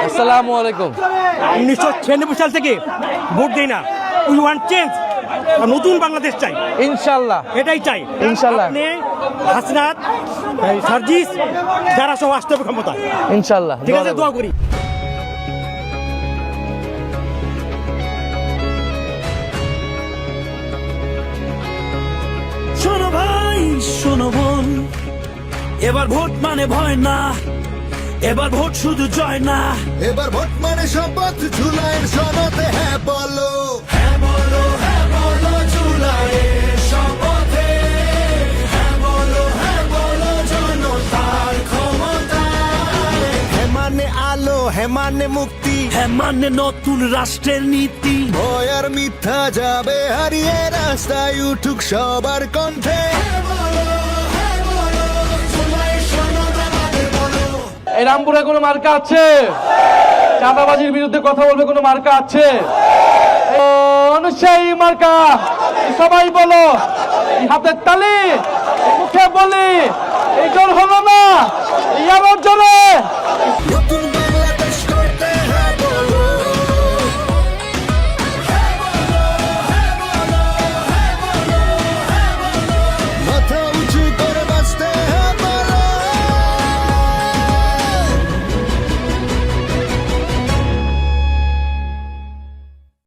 আসসালামু আলাইকুম। 1996 সাল থেকে ভোট দেই না। উই ওয়ান্ট চেঞ্জ, নতুন বাংলাদেশ চাই, ইনশাল্লাহ এটাই চাই ইনশাল্লাহ। আপনি হাসনাত সার্জিস যারা সব আসতে হবে ক্ষমতা, ইনশাল্লাহ ঠিক আছে, দোয়া করি। শোনো ভাই শোনো বোন, এবার ভোট মানে ভয় না, এবার ভোট শুধু জয় না, এবার ভোট মানে শপথ, জুলাইয়ের সনদে হ্যাঁ বলো, হ্যাঁ বলো, হ্যাঁ বলো জুলাইয়ের শপথে, হ্যাঁ বলো জনতার ক্ষমতা। হ্যাঁ মানে আলো, হ্যাঁ মানে মুক্তি, হ্যাঁ মানে নতুন রাষ্ট্রের নীতি, ভয় আর মিথ্যা যাবে হারিয়ে, রাস্তায় উঠুক সবার কণ্ঠে। এই রামপুরে কোনো মার্কা আছে? চাঁদাবাজির বিরুদ্ধে কথা বলবে কোনো মার্কা আছে? অনুসারী মার্কা সবাই বলো, এই হাতের তালি, এই মুখে বলি, এই জোর হলো না, এই আবার জোরে। নতুন